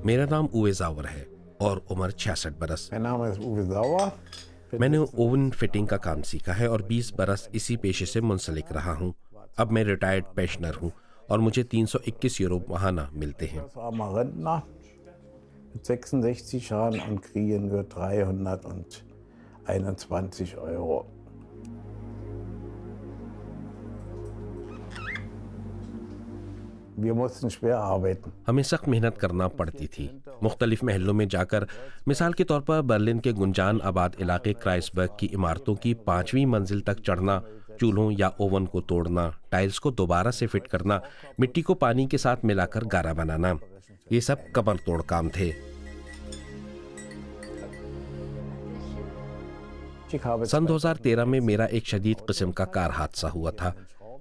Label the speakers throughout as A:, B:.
A: मेरा नाम उवे जावर है और उम्र 66 बरस।
B: Mein Name ist Uwe Sauer.
A: मैंने ओवन फिटिंग का काम सीखा है और 20 बरस इसी पेशे से मुंसलिक रहा हूँ। अब मैं रिटायर्ड पेंशनर हूँ और मुझे 321 यूरो महाना मिलते हैं।
B: Das armer Rentner mit 66 Jahren und kriegen wir 321 Euro. Wir mussten schwer arbeiten.
A: हमें सख्त मेहनत करना पड़ती थी। मुख्तलिफ महलों में जाकर, मिसाल के तौर पर बर्लिन के गुंजान आबाद इलाके क्राइसबर्ग की इमारतों की 5वीं मंजिल तक चढ़ना, चूल्हों या ओवन को तोड़ना, टाइल्स को दोबारा से फिट करना, मिट्टी को पानी के साथ मिलाकर गारा बनाना, ये सब कमर तोड़ काम थे। सन 2013 में मेरा एक शदीद किस्म का कार हादसा हुआ था।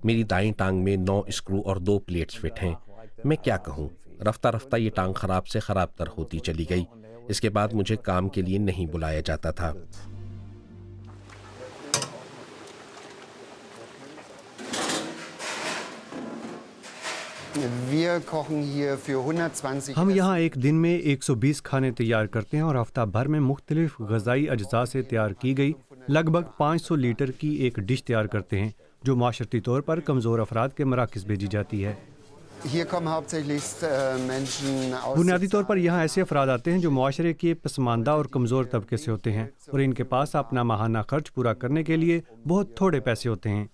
A: मेरी दाईं टांग में 9 स्क्रू और 2 प्लेट्स फिट हैं। मैं क्या कहूँ, रफ्ता रफ्ता ये टांग खराब से खराब तर होती चली गई। इसके बाद मुझे काम के लिए नहीं बुलाया जाता था।
C: हम यहाँ एक दिन में 120 खाने तैयार करते हैं और हफ्ता भर में मुख्तलिफ गज़ाई अज्जा से तैयार की गई लगभग 500 लीटर की एक डिश तैयार करते हैं, जो माशरती तौर पर कमज़ोर अफराद के मराकज़ भेजी जाती है। बुनियादी तौर पर यहाँ ऐसे अफराद आते हैं जो मुआशरे के पसमानदा और कमज़ोर तबके से होते हैं और इनके पास अपना माहाना खर्च पूरा करने के लिए बहुत थोड़े पैसे होते हैं।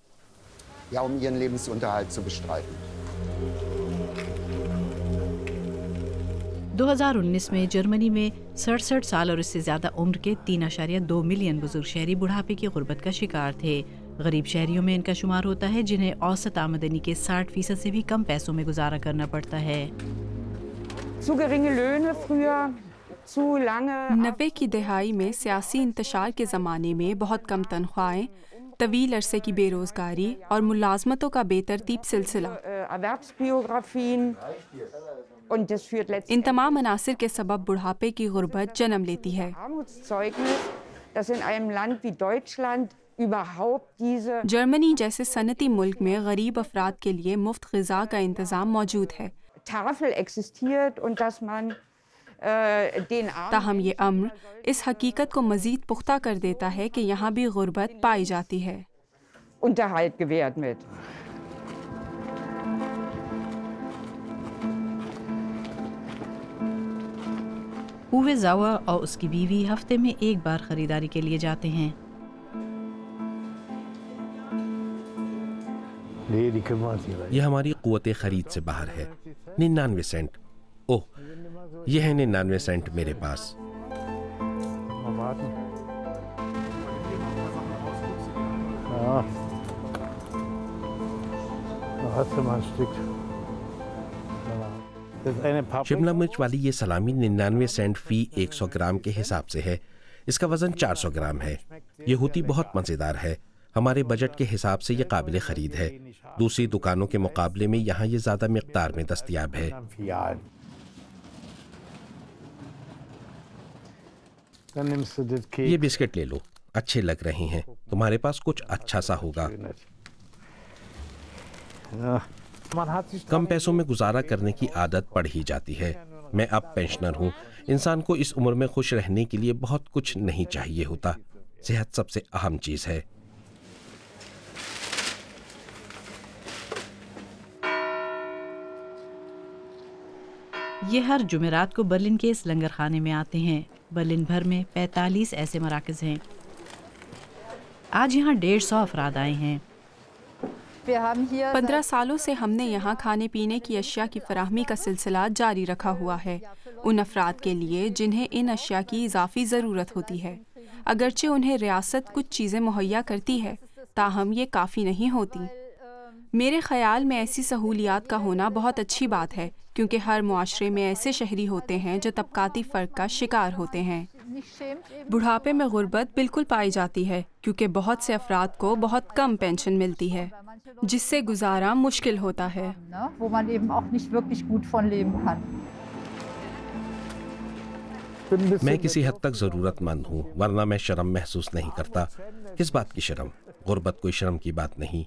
D: 2019 में जर्मनी में 67 साल और इससे ज़्यादा उम्र के 3.2 मिलियन बुजुर्ग शहरी बुढ़ापे की गुर्बत का शिकार थे। गरीब शहरियों में इनका शुमार होता है जिन्हें औसत आमदनी के 60% से भी कम पैसों में गुजारा करना पड़ता है।
E: 90 की दहाई में सियासी इंतशार के ज़माने में बहुत कम तनख्वाहें, तवील अरसे की बेरोज़गारी और मुलाजमतों का बेतरतीब सिलसिला, इन तमाम अनासिर के सबब बुढ़ापे की गुर्बत जन्म लेती है। जर्मनी जैसे सनती मुल्क में गरीब अफराद के लिए मुफ्त ग़िज़ा का इंतज़ाम मौजूद है। ताहम ये अम्र इस हकीकत को मज़ीद पुख्ता कर देता है कि यहाँ भी गुर्बत पाई जाती है।
D: उवे जावर और उसकी बीवी हफ्ते में एक बार खरीदारी के लिए जाते हैं।
A: यह हमारी क़ुव्वत ख़रीद से बाहर है। 99 सेंट। ओह, यह है 99 सेंट मेरे पास। शिमला मिर्च वाली ये सलामी 99 सेंट फी 100 ग्राम के हिसाब से है। इसका वजन 400 ग्राम है। ये होती बहुत मज़ेदार है। हमारे बजट के हिसाब से ये काबिल ख़रीद है। दूसरी दुकानों के मुकाबले में यहाँ ये ज़्यादा मिक़दार में दस्तयाब है। ये बिस्किट ले लो, अच्छे लग रहे हैं। तुम्हारे पास कुछ अच्छा सा होगा। कम पैसों में गुजारा करने की आदत पड़ ही जाती है। मैं अब पेंशनर हूँ। इंसान को इस उम्र में खुश रहने के लिए बहुत कुछ नहीं चाहिए होता। सेहत सबसे अहम चीज़ है।
D: ये हर जुमेरात को बर्लिन के इस लंगर खाने में आते हैं। बर्लिन भर में 45 ऐसे मराकज़ हैं। आज यहाँ 150 अफराद आए हैं।
E: 15 सालों से हमने यहाँ खाने पीने की अशिया की फराहमी का सिलसिला जारी रखा हुआ है, उन अफराद के लिए जिन्हें इन अशिया की इजाफी ज़रूरत होती है। अगरचे उन्हें रियासत कुछ चीज़ें मुहैया करती है, ताहम ये काफ़ी नहीं होती। मेरे ख़याल में ऐसी सहूलियात का होना बहुत अच्छी बात है, क्योंकि हर मुआशरे में ऐसे शहरी होते हैं जो तबकाती फ़र्क का शिकार होते हैं। बुढ़ापे में गुर्बत बिल्कुल पाई जाती है, क्योंकि बहुत से अफराद को बहुत कम पेंशन मिलती है, जिससे गुजारा मुश्किल होता है।
A: मैं किसी हद तक ज़रूरतमंद हूँ, वरना मैं शर्म महसूस नहीं करता। किस बात की शर्म? गुर्बत कोई शर्म की बात नहीं।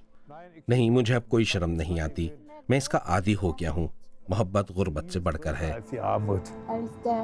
A: नहीं, मुझे अब कोई शर्म नहीं आती। मैं इसका आदी हो गया हूँ। मोहब्बत गुर्बत से बढ़कर है।
B: als die Armut.
F: als der